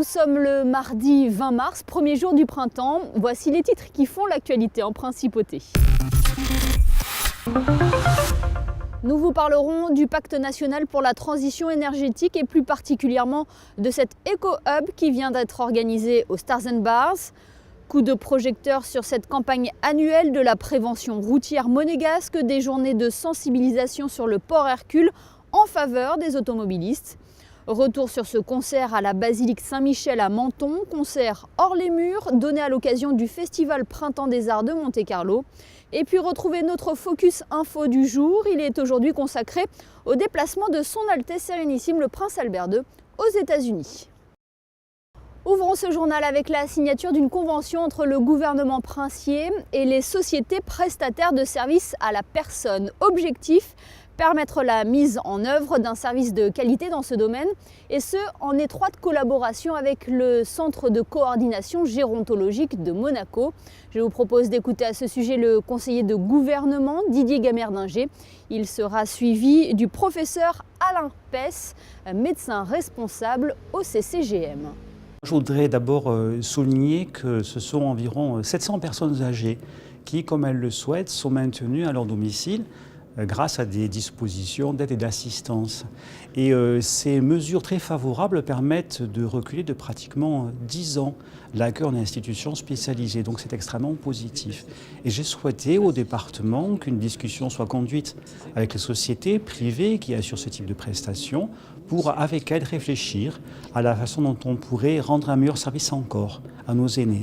sommes le mardi 20 mars, premier jour du printemps. Voici les titres qui font l'actualité en principauté. Nous vous parlerons du pacte national pour la transition énergétique et plus particulièrement de cet éco-hub qui vient d'être organisé au Stars and Bars. Coup de projecteur sur cette campagne annuelle de la prévention routière monégasque, des journées de sensibilisation sur le port Hercule en faveur des automobilistes. Retour sur ce concert à la basilique Saint-Michel à Menton, concert hors les murs, donné à l'occasion du Festival Printemps des Arts de Monte-Carlo. Et puis retrouvez notre focus info du jour, il est aujourd'hui consacré au déplacement de Son Altesse Sérénissime le Prince Albert II aux États-Unis. Ouvrons ce journal avec la signature d'une convention entre le gouvernement princier et les sociétés prestataires de services à la personne. Objectif, permettre la mise en œuvre d'un service de qualité dans ce domaine, et ce, en étroite collaboration avec le Centre de coordination gérontologique de Monaco. Je vous propose d'écouter à ce sujet le conseiller de gouvernement Didier Gamerdinger. Il sera suivi du professeur Alain Pess, médecin responsable au CCGM. Je voudrais d'abord souligner que ce sont environ 700 personnes âgées qui, comme elles le souhaitent, sont maintenues à leur domicile grâce à des dispositions d'aide et d'assistance. Et ces mesures très favorables permettent de reculer de pratiquement 10 ans l'accueil en institutions spécialisées. Donc c'est extrêmement positif. Et j'ai souhaité au département qu'une discussion soit conduite avec les sociétés privées qui assurent ce type de prestations pour, avec elles, réfléchir à la façon dont on pourrait rendre un meilleur service encore à nos aînés.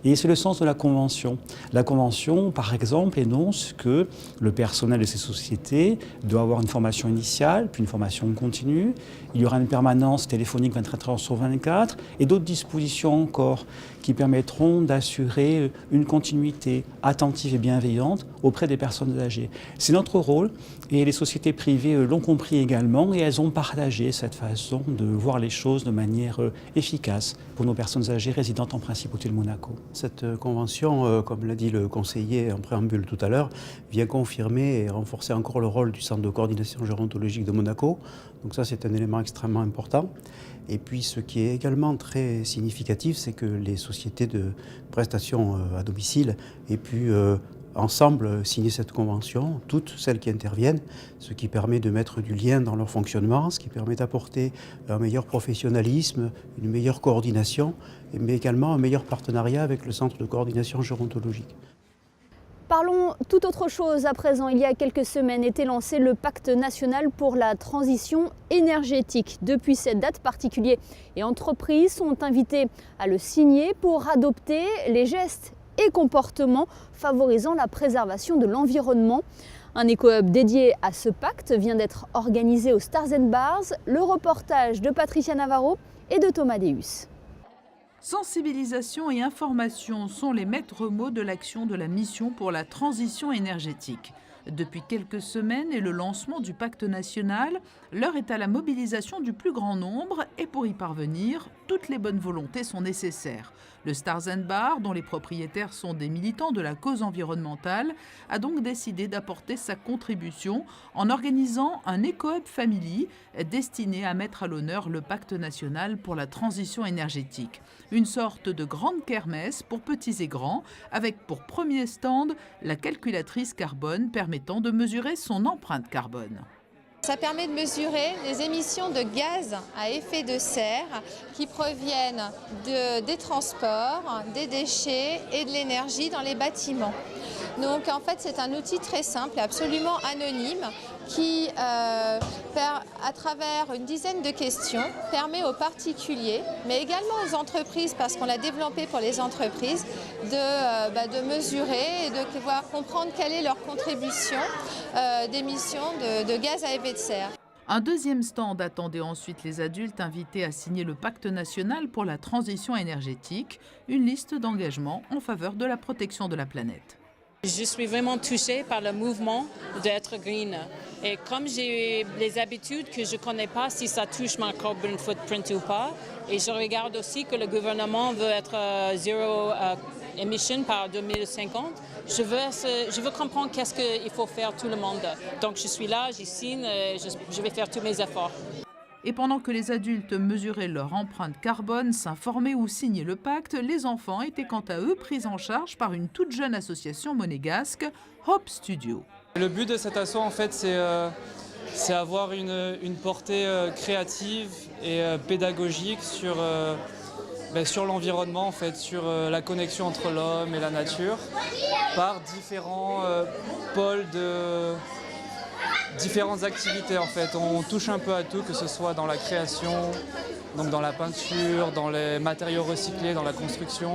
Et c'est le sens de la Convention. La Convention, par exemple, énonce que le personnel de ces sociétés doit avoir une formation initiale, puis une formation continue. Il y aura une permanence téléphonique 24 heures sur 24 et d'autres dispositions encore qui permettront d'assurer une continuité attentive et bienveillante auprès des personnes âgées. C'est notre rôle et les sociétés privées l'ont compris également et elles ont partagé cette façon de voir les choses de manière efficace pour nos personnes âgées résidentes en principauté de Monaco. Cette convention, comme l'a dit le conseiller en préambule tout à l'heure, vient confirmer et renforcer encore le rôle du Centre de coordination gérontologique de Monaco. Donc ça, c'est un élément extrêmement important. Et puis ce qui est également très significatif, c'est que les sociétés de prestations à domicile aient pu ensemble signer cette convention, toutes celles qui interviennent, ce qui permet de mettre du lien dans leur fonctionnement, ce qui permet d'apporter un meilleur professionnalisme, une meilleure coordination, mais également un meilleur partenariat avec le Centre de coordination gérontologique. Parlons tout autre chose à présent. Il y a quelques semaines était lancé le pacte national pour la transition énergétique. Depuis cette date, particuliers et entreprises sont invités à le signer pour adopter les gestes et comportements favorisant la préservation de l'environnement. Un éco-hub dédié à ce pacte vient d'être organisé au Stars and Bars. Le reportage de Patricia Navarro et de Thomas Deus. Sensibilisation et information sont les maîtres mots de l'action de la mission pour la transition énergétique. Depuis quelques semaines et le lancement du pacte national, l'heure est à la mobilisation du plus grand nombre et pour y parvenir, toutes les bonnes volontés sont nécessaires. Le Stars and Bars, dont les propriétaires sont des militants de la cause environnementale, a donc décidé d'apporter sa contribution en organisant un éco-hub family destiné à mettre à l'honneur le pacte national pour la transition énergétique. Une sorte de grande kermesse pour petits et grands, avec pour premier stand la calculatrice carbone permettant de mesurer son empreinte carbone. Ça permet de mesurer les émissions de gaz à effet de serre qui proviennent des transports, des déchets et de l'énergie dans les bâtiments. Donc en fait c'est un outil très simple et absolument anonyme qui, à travers une dizaine de questions, permet aux particuliers, mais également aux entreprises, parce qu'on l'a développé pour les entreprises, de mesurer et de pouvoir comprendre quelle est leur contribution d'émissions de gaz à effet de serre. Un deuxième stand attendait ensuite les adultes invités à signer le pacte national pour la transition énergétique, une liste d'engagements en faveur de la protection de la planète. Je suis vraiment touchée par le mouvement d'être green. Et comme j'ai les habitudes que je ne connais pas si ça touche ma carbon footprint ou pas, et je regarde aussi que le gouvernement veut être zéro émission par 2050, je veux comprendre qu'est-ce qu'il faut faire tout le monde. Donc je suis là, j'y signe, je vais faire tous mes efforts. Et pendant que les adultes mesuraient leur empreinte carbone, s'informaient ou signaient le pacte, les enfants étaient quant à eux pris en charge par une toute jeune association monégasque, Hope Studio. Le but de cet assaut, en fait, c'est avoir une portée créative et pédagogique sur l'environnement, en fait, sur la connexion entre l'homme et la nature, par différents pôles de différentes activités. En fait, on touche un peu à tout, que ce soit dans la création, donc dans la peinture, dans les matériaux recyclés, dans la construction,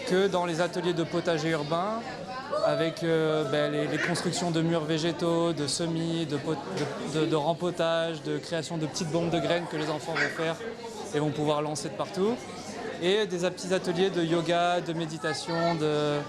que dans les ateliers de potager urbain, avec les constructions de murs végétaux, de semis, de rempotage, de création de petites bombes de graines que les enfants vont faire et vont pouvoir lancer de partout. Et des petits ateliers de yoga, de méditation, de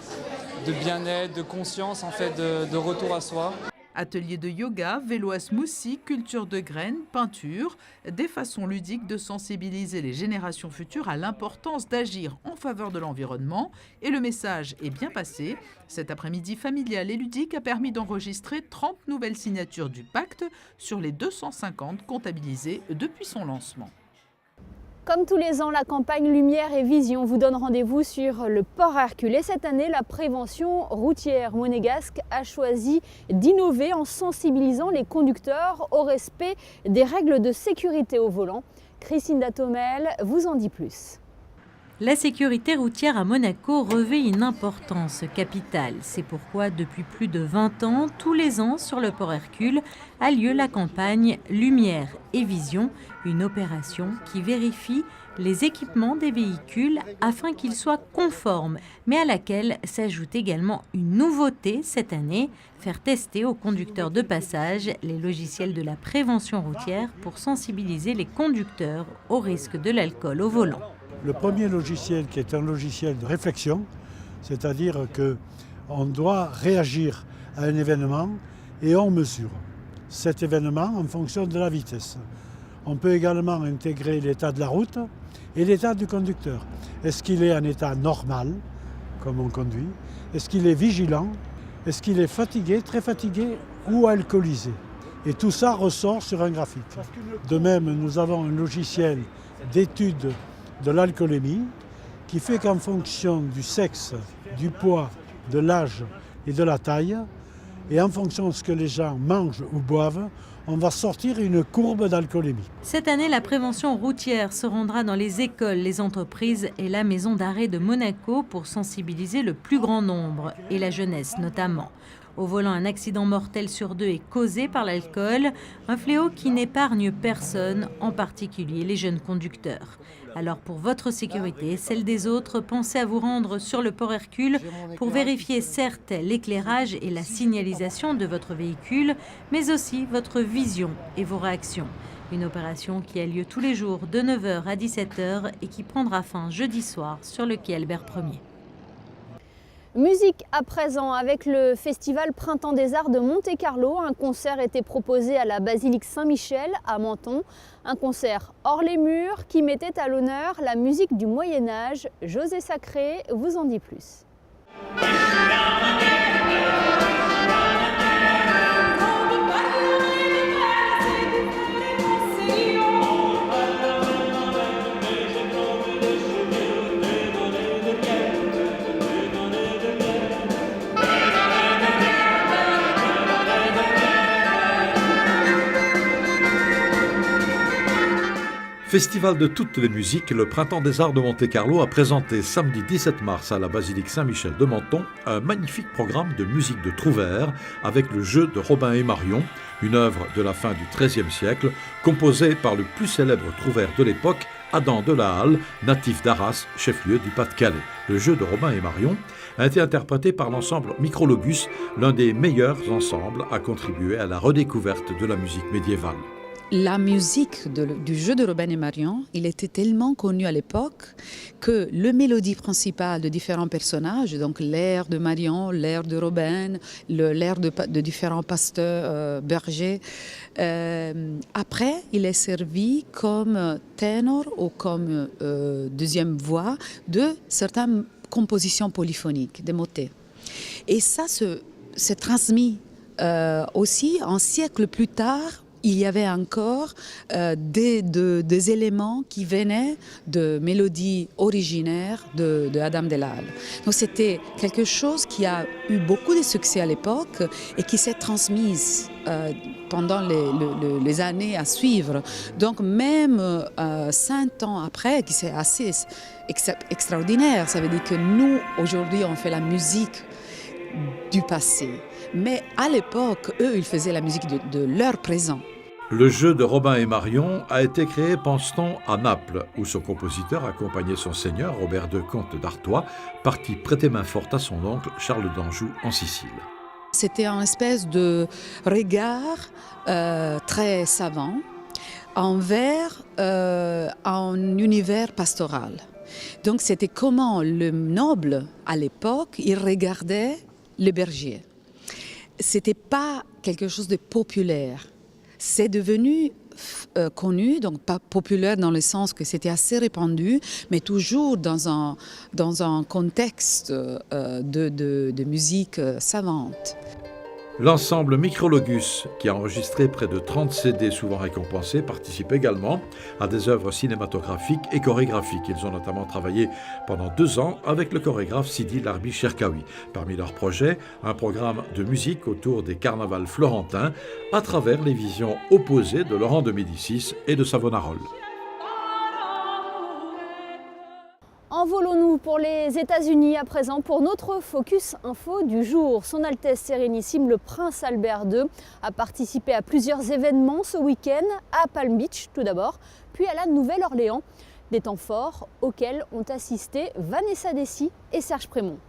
bien-être, de conscience, en fait, de retour à soi. Ateliers de yoga, vélo à smoothie, culture de graines, peinture, des façons ludiques de sensibiliser les générations futures à l'importance d'agir en faveur de l'environnement. Et le message est bien passé. Cet après-midi familial et ludique a permis d'enregistrer 30 nouvelles signatures du pacte sur les 250 comptabilisées depuis son lancement. Comme tous les ans, la campagne Lumière et Vision vous donne rendez-vous sur le port Hercule. Et cette année, la prévention routière monégasque a choisi d'innover en sensibilisant les conducteurs au respect des règles de sécurité au volant. Christine Datomel vous en dit plus. La sécurité routière à Monaco revêt une importance capitale. C'est pourquoi, depuis plus de 20 ans, tous les ans, sur le port Hercule, a lieu la campagne Lumière et Vision, une opération qui vérifie les équipements des véhicules afin qu'ils soient conformes, mais à laquelle s'ajoute également une nouveauté cette année, faire tester aux conducteurs de passage les logiciels de la prévention routière pour sensibiliser les conducteurs au risque de l'alcool au volant. Le premier logiciel qui est un logiciel de réflexion, c'est-à-dire qu'on doit réagir à un événement et on mesure cet événement en fonction de la vitesse. On peut également intégrer l'état de la route et l'état du conducteur. Est-ce qu'il est en état normal, comme on conduit? Est-ce qu'il est vigilant? Est-ce qu'il est fatigué, très fatigué ou alcoolisé? Et tout ça ressort sur un graphique. De même, nous avons un logiciel d'étude de l'alcoolémie qui fait qu'en fonction du sexe, du poids, de l'âge et de la taille, et en fonction de ce que les gens mangent ou boivent, on va sortir une courbe d'alcoolémie. Cette année, la prévention routière se rendra dans les écoles, les entreprises et la maison d'arrêt de Monaco pour sensibiliser le plus grand nombre, et la jeunesse notamment. Au volant, un accident mortel sur 2 est causé par l'alcool, un fléau qui n'épargne personne, en particulier les jeunes conducteurs. Alors pour votre sécurité et celle des autres, pensez à vous rendre sur le port Hercule pour vérifier certes l'éclairage et la signalisation de votre véhicule, mais aussi votre vision et vos réactions. Une opération qui a lieu tous les jours de 9h à 17h et qui prendra fin jeudi soir sur le quai Albert Ier. Musique à présent avec le festival Printemps des Arts de Monte-Carlo. Un concert était proposé à la basilique Saint-Michel à Menton. Un concert hors les murs qui mettait à l'honneur la musique du Moyen-Âge. José Sacré vous en dit plus. Festival de toutes les musiques, le Printemps des Arts de Monte-Carlo a présenté samedi 17 mars à la basilique Saint-Michel de Menton un magnifique programme de musique de Trouvère avec le jeu de Robin et Marion, une œuvre de la fin du XIIIe siècle, composée par le plus célèbre trouvère de l'époque, Adam de la Halle, natif d'Arras, chef-lieu du Pas-de-Calais. Le jeu de Robin et Marion a été interprété par l'ensemble Microlobus, l'un des meilleurs ensembles à contribuer à la redécouverte de la musique médiévale. La musique du jeu de Robin et Marion, il était tellement connu à l'époque que le mélodie principale de différents personnages, donc l'air de Marion, l'air de Robin, l'air de différents pasteurs, bergers, après il est servi comme ténor ou comme deuxième voix de certaines compositions polyphoniques, des motets. Et ça s'est transmis aussi un siècle plus tard il y avait encore des éléments qui venaient de mélodies originaires de Adam Delal. Donc c'était quelque chose qui a eu beaucoup de succès à l'époque et qui s'est transmise pendant les années à suivre. Donc même 5 ans après, qui c'est assez extraordinaire, ça veut dire que nous, aujourd'hui, on fait la musique du passé. Mais à l'époque, eux, ils faisaient la musique de leur présent. Le jeu de Robin et Marion a été créé, pense-t-on, à Naples, où son compositeur accompagnait son seigneur, Robert II, comte d'Artois, parti prêter main forte à son oncle, Charles d'Anjou, en Sicile. C'était un espèce de regard très savant envers un univers pastoral. Donc c'était comment le noble, à l'époque, il regardait les bergers. C'était pas quelque chose de populaire. C'est devenu connu, donc pas populaire dans le sens que c'était assez répandu, mais toujours dans un contexte de musique savante. L'ensemble Micrologus, qui a enregistré près de 30 CD souvent récompensés, participe également à des œuvres cinématographiques et chorégraphiques. Ils ont notamment travaillé pendant 2 ans avec le chorégraphe Sidi Larbi Cherkaoui. Parmi leurs projets, un programme de musique autour des carnavals florentins à travers les visions opposées de Laurent de Médicis et de Savonarole. Envolons-nous pour les États-Unis à présent pour notre focus info du jour. Son Altesse Sérénissime, le Prince Albert II, a participé à plusieurs événements ce week-end, à Palm Beach tout d'abord, puis à la Nouvelle-Orléans. Des temps forts auxquels ont assisté Vanessa Dessy et Serge Prémont.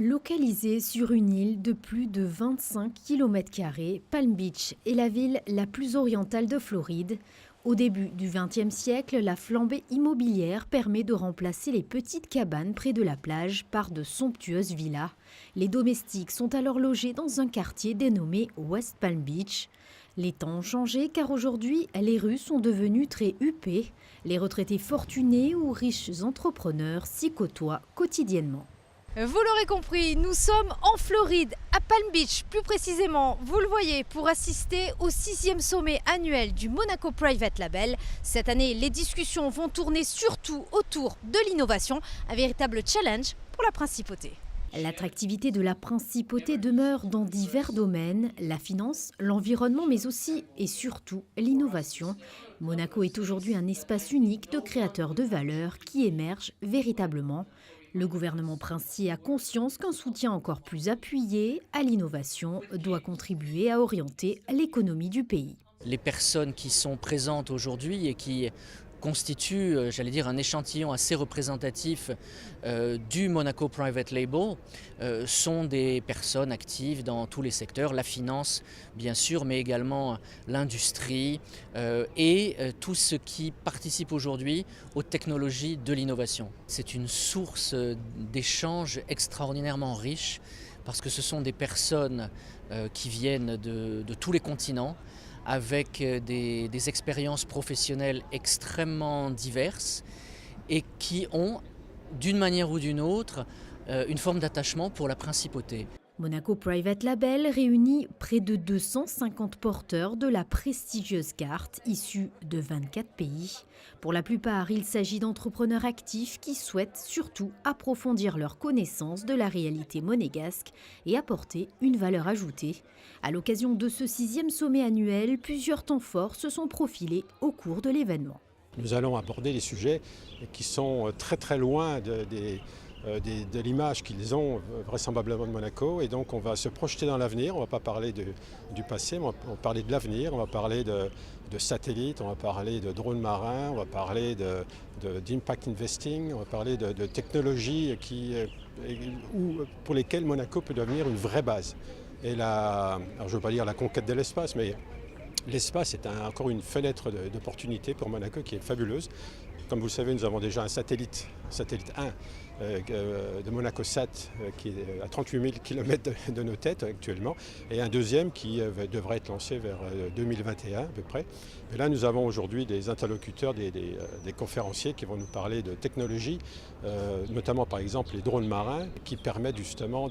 Localisée sur une île de plus de 25 km², Palm Beach est la ville la plus orientale de Floride. Au début du XXe siècle, la flambée immobilière permet de remplacer les petites cabanes près de la plage par de somptueuses villas. Les domestiques sont alors logés dans un quartier dénommé West Palm Beach. Les temps ont changé car aujourd'hui, les rues sont devenues très huppées. Les retraités fortunés ou riches entrepreneurs s'y côtoient quotidiennement. Vous l'aurez compris, nous sommes en Floride, à Palm Beach, plus précisément, vous le voyez, pour assister au 6e sommet annuel du Monaco Private Label. Cette année, les discussions vont tourner surtout autour de l'innovation, un véritable challenge pour la principauté. L'attractivité de la principauté demeure dans divers domaines, la finance, l'environnement, mais aussi et surtout l'innovation. Monaco est aujourd'hui un espace unique de créateurs de valeur qui émergent véritablement. Le gouvernement princier a conscience qu'un soutien encore plus appuyé à l'innovation doit contribuer à orienter l'économie du pays. Les personnes qui sont présentes aujourd'hui et qui constituent, j'allais dire, un échantillon assez représentatif du Monaco Private Label sont des personnes actives dans tous les secteurs, la finance bien sûr, mais également l'industrie et tout ce qui participe aujourd'hui aux technologies de l'innovation. C'est une source d'échanges extraordinairement riche parce que ce sont des personnes qui viennent de tous les continents, avec des expériences professionnelles extrêmement diverses et qui ont, d'une manière ou d'une autre, une forme d'attachement pour la principauté. Monaco Private Label réunit près de 250 porteurs de la prestigieuse carte issue de 24 pays. Pour la plupart, il s'agit d'entrepreneurs actifs qui souhaitent surtout approfondir leur connaissance de la réalité monégasque et apporter une valeur ajoutée. À l'occasion de ce 6e sommet annuel, plusieurs temps forts se sont profilés au cours de l'événement. Nous allons aborder des sujets qui sont très très loin de l'image qu'ils ont vraisemblablement de Monaco, et donc on va se projeter dans l'avenir. On ne va pas parler du passé, mais on va parler de l'avenir, on va parler de satellites, on va parler de drones marins, on va parler d'impact investing, on va parler de technologies pour lesquelles Monaco peut devenir une vraie base. Et alors je ne veux pas dire la conquête de l'espace, mais l'espace est encore une fenêtre d'opportunité pour Monaco qui est fabuleuse. Comme vous le savez, nous avons déjà un satellite 1, de Monaco Sat, qui est à 38 000 km de nos têtes actuellement, et un deuxième qui devrait être lancé vers 2021 à peu près. Et là, nous avons aujourd'hui des interlocuteurs, des conférenciers qui vont nous parler de technologies, notamment par exemple les drones marins, qui permettent justement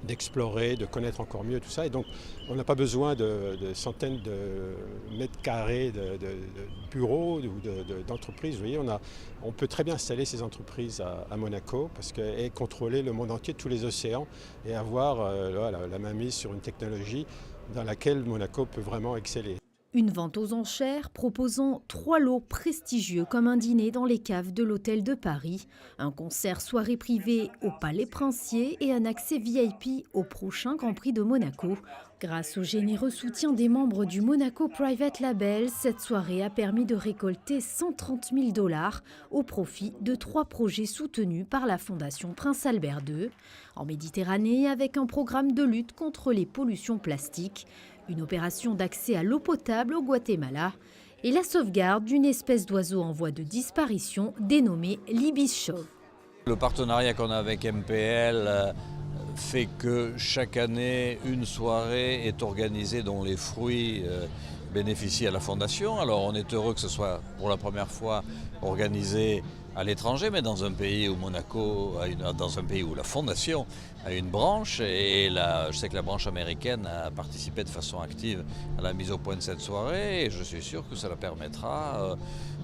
d'explorer, de connaître encore mieux tout ça. Et donc, on n'a pas besoin de centaines de mètres carrés de bureaux ou d'entreprises. Vous voyez, on peut très bien installer ces entreprises à Monaco et contrôler le monde entier, tous les océans, et avoir la main mise sur une technologie dans laquelle Monaco peut vraiment exceller. Une vente aux enchères proposant 3 lots prestigieux comme un dîner dans les caves de l'hôtel de Paris, un concert soirée privée au Palais Princier et un accès VIP au prochain Grand Prix de Monaco. Grâce au généreux soutien des membres du Monaco Private Label, cette soirée a permis de récolter 130 000 $ au profit de 3 projets soutenus par la Fondation Prince Albert II en Méditerranée avec un programme de lutte contre les pollutions plastiques, une opération d'accès à l'eau potable au Guatemala et la sauvegarde d'une espèce d'oiseau en voie de disparition dénommée l'ibis chauve. Le partenariat qu'on a avec MPL fait que chaque année, une soirée est organisée dont les fruits bénéficient à la Fondation. Alors on est heureux que ce soit pour la première fois organisé à l'étranger, mais dans un pays où dans un pays où la Fondation a une branche, et je sais que la branche américaine a participé de façon active à la mise au point de cette soirée, et je suis sûr que cela permettra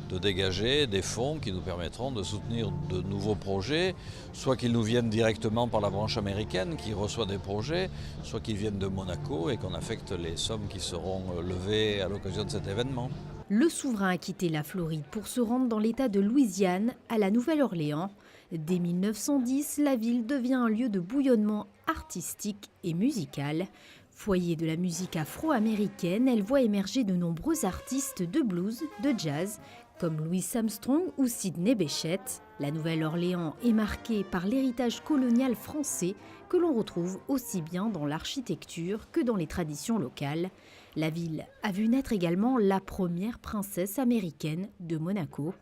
de dégager des fonds qui nous permettront de soutenir de nouveaux projets, soit qu'ils nous viennent directement par la branche américaine qui reçoit des projets, soit qu'ils viennent de Monaco et qu'on affecte les sommes qui seront levées à l'occasion de cet événement. Le souverain a quitté la Floride pour se rendre dans l'État de Louisiane, à la Nouvelle-Orléans. Dès 1910, la ville devient un lieu de bouillonnement artistique et musical. Foyer de la musique afro-américaine, elle voit émerger de nombreux artistes de blues, de jazz, comme Louis Armstrong ou Sidney Bechet. La Nouvelle-Orléans est marquée par l'héritage colonial français que l'on retrouve aussi bien dans l'architecture que dans les traditions locales. La ville a vu naître également la première princesse américaine de Monaco.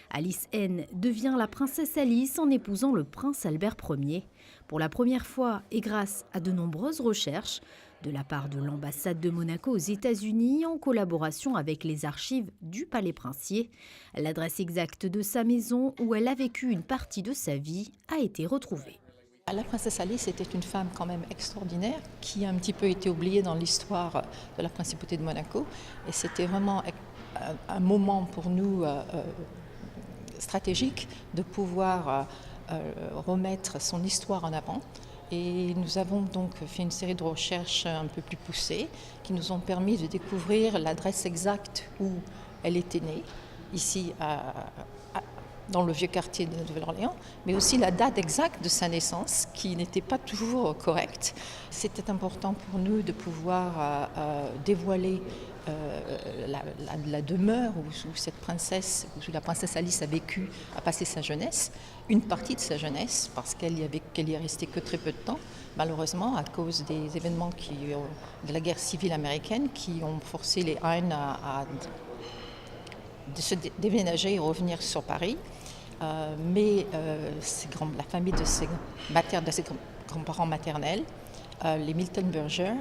Alice N devient la princesse Alice en épousant le prince Albert Ier. Pour la première fois et grâce à de nombreuses recherches, de la part de l'ambassade de Monaco aux États-Unis en collaboration avec les archives du Palais Princier, l'adresse exacte de sa maison où elle a vécu une partie de sa vie a été retrouvée. La princesse Alice était une femme quand même extraordinaire qui a un petit peu été oubliée dans l'histoire de la principauté de Monaco. Et c'était vraiment un moment pour nous stratégique de pouvoir remettre son histoire en avant. Et nous avons donc fait une série de recherches un peu plus poussées qui nous ont permis de découvrir l'adresse exacte où elle était née, ici dans le vieux quartier de Nouvelle-Orléans, mais aussi la date exacte de sa naissance qui n'était pas toujours correcte. C'était important pour nous de pouvoir dévoiler la demeure où cette princesse, où la princesse Alice a passé sa jeunesse, une partie de sa jeunesse, parce qu'elle y est restée que très peu de temps, malheureusement, à cause des événements de la guerre civile américaine qui ont forcé les Hein à se déménager et revenir sur Paris. Mais la famille de ses grands-parents maternels, les Milton-Berger,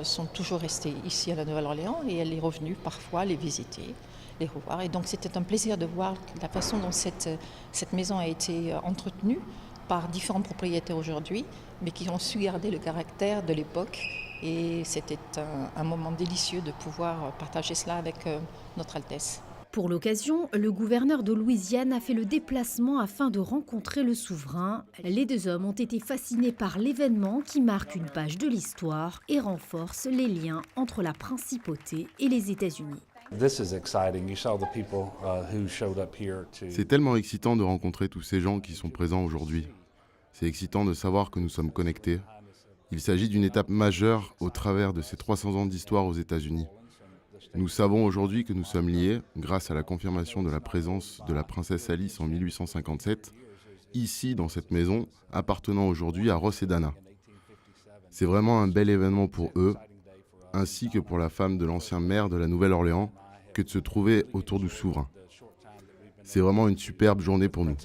sont toujours restés ici à la Nouvelle-Orléans et elle est revenue parfois les visiter, les revoir. Et donc c'était un plaisir de voir la façon dont cette maison a été entretenue par différents propriétaires aujourd'hui, mais qui ont su garder le caractère de l'époque. Et c'était un moment délicieux de pouvoir partager cela avec notre Altesse. Pour l'occasion, le gouverneur de Louisiane a fait le déplacement afin de rencontrer le souverain. Les deux hommes ont été fascinés par l'événement qui marque une page de l'histoire et renforce les liens entre la principauté et les États-Unis. C'est tellement excitant de rencontrer tous ces gens qui sont présents aujourd'hui. C'est excitant de savoir que nous sommes connectés. Il s'agit d'une étape majeure au travers de ces 300 ans d'histoire aux États-Unis. Nous savons aujourd'hui que nous sommes liés, grâce à la confirmation de la présence de la princesse Alice en 1857, ici dans cette maison, appartenant aujourd'hui à Ross et Dana. C'est vraiment un bel événement pour eux, ainsi que pour la femme de l'ancien maire de la Nouvelle-Orléans, que de se trouver autour du souverain. C'est vraiment une superbe journée pour nous.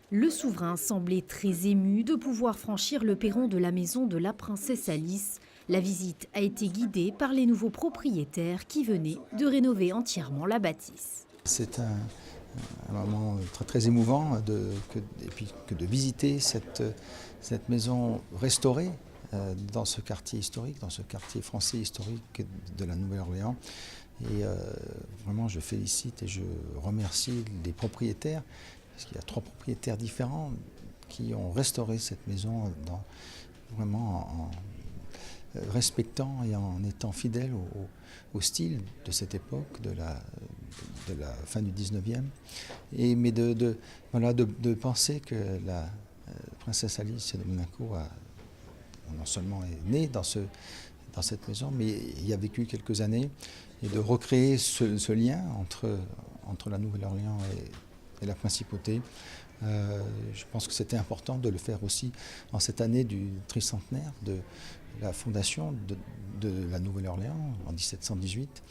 Le souverain semblait très ému de pouvoir franchir le perron de la maison de la princesse Alice. La visite a été guidée par les nouveaux propriétaires qui venaient de rénover entièrement la bâtisse. C'est un moment très, très émouvant que de visiter cette maison restaurée dans ce quartier historique, dans ce quartier français historique de la Nouvelle-Orléans. Et vraiment, je félicite et je remercie les propriétaires, parce qu'il y a 3 propriétaires différents qui ont restauré cette maison vraiment en respectant et en étant fidèles au style de cette époque, de la fin du 19e. Mais de penser que la princesse Alice de Monaco non seulement est née dans cette maison, mais y a vécu quelques années, et de recréer ce lien entre la Nouvelle-Orléans et la principauté. Je pense que c'était important de le faire aussi en cette année du tricentenaire de la fondation de la Nouvelle-Orléans en 1718.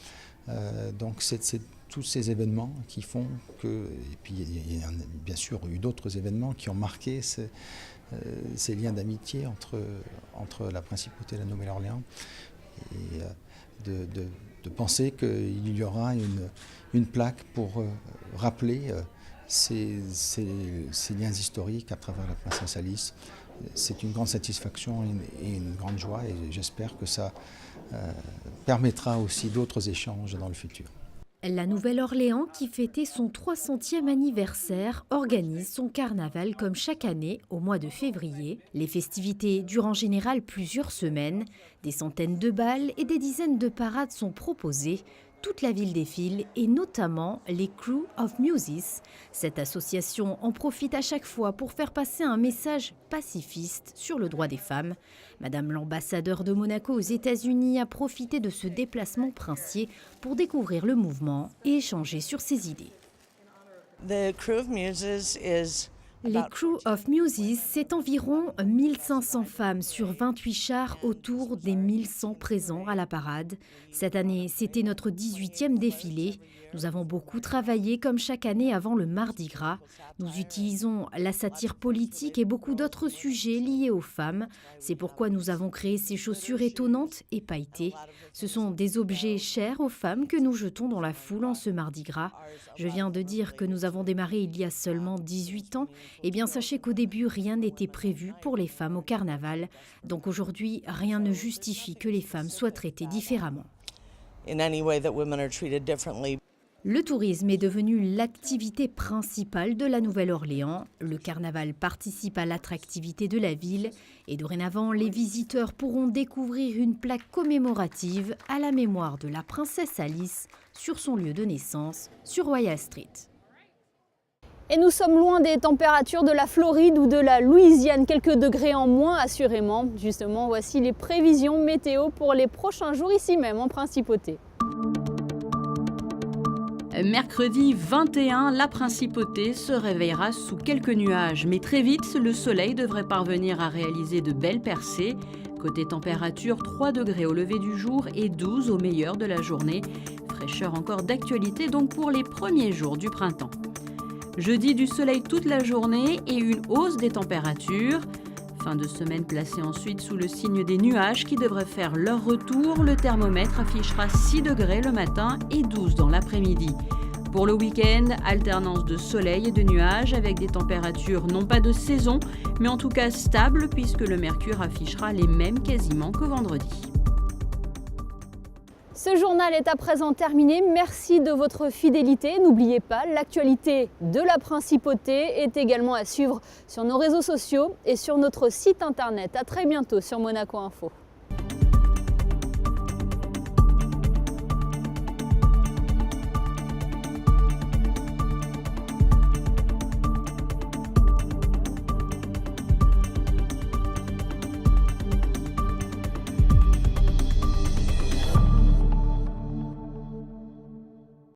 Donc c'est tous ces événements qui font que, et puis il y a bien sûr eu d'autres événements qui ont marqué ces liens d'amitié entre la principauté et la Nouvelle-Orléans, et de penser qu'il y aura une plaque pour rappeler ces liens historiques à travers la princesse Alice. C'est une grande satisfaction et une grande joie, et j'espère que ça permettra aussi d'autres échanges dans le futur. La Nouvelle-Orléans, qui fêtait son 300e anniversaire, organise son carnaval comme chaque année au mois de février. Les festivités durent en général plusieurs semaines. Des centaines de bals et des dizaines de parades sont proposées. Toute la ville défile, et notamment les Crew of Muses. Cette association en profite à chaque fois pour faire passer un message pacifiste sur le droit des femmes. Madame l'ambassadeur de Monaco aux États-Unis a profité de ce déplacement princier pour découvrir le mouvement et échanger sur ses idées. Les Crew of Muses, c'est environ 1500 femmes sur 28 chars autour des 1100 présents à la parade. Cette année, c'était notre 18e défilé. Nous avons beaucoup travaillé comme chaque année avant le Mardi Gras. Nous utilisons la satire politique et beaucoup d'autres sujets liés aux femmes. C'est pourquoi nous avons créé ces chaussures étonnantes et pailletées. Ce sont des objets chers aux femmes que nous jetons dans la foule en ce Mardi Gras. Je viens de dire que nous avons démarré il y a seulement 18 ans. Eh bien, sachez qu'au début, rien n'était prévu pour les femmes au carnaval. Donc aujourd'hui, rien ne justifie que les femmes soient traitées différemment. Le tourisme est devenu l'activité principale de la Nouvelle-Orléans. Le carnaval participe à l'attractivité de la ville et dorénavant, les visiteurs pourront découvrir une plaque commémorative à la mémoire de la princesse Alice sur son lieu de naissance, sur Royal Street. Et nous sommes loin des températures de la Floride ou de la Louisiane, quelques degrés en moins assurément. Justement, voici les prévisions météo pour les prochains jours ici même en Principauté. Mercredi 21, la Principauté se réveillera sous quelques nuages, mais très vite, le soleil devrait parvenir à réaliser de belles percées. Côté température, 3 degrés au lever du jour et 12 au meilleur de la journée. Fraîcheur encore d'actualité donc pour les premiers jours du printemps. Jeudi, du soleil toute la journée et une hausse des températures. Fin de semaine placée ensuite sous le signe des nuages qui devraient faire leur retour. Le thermomètre affichera 6 degrés le matin et 12 dans l'après-midi. Pour le week-end, alternance de soleil et de nuages avec des températures non pas de saison, mais en tout cas stables puisque le mercure affichera les mêmes quasiment que vendredi. Ce journal est à présent terminé. Merci de votre fidélité. N'oubliez pas, l'actualité de la Principauté est également à suivre sur nos réseaux sociaux et sur notre site internet. À très bientôt sur Monaco Info.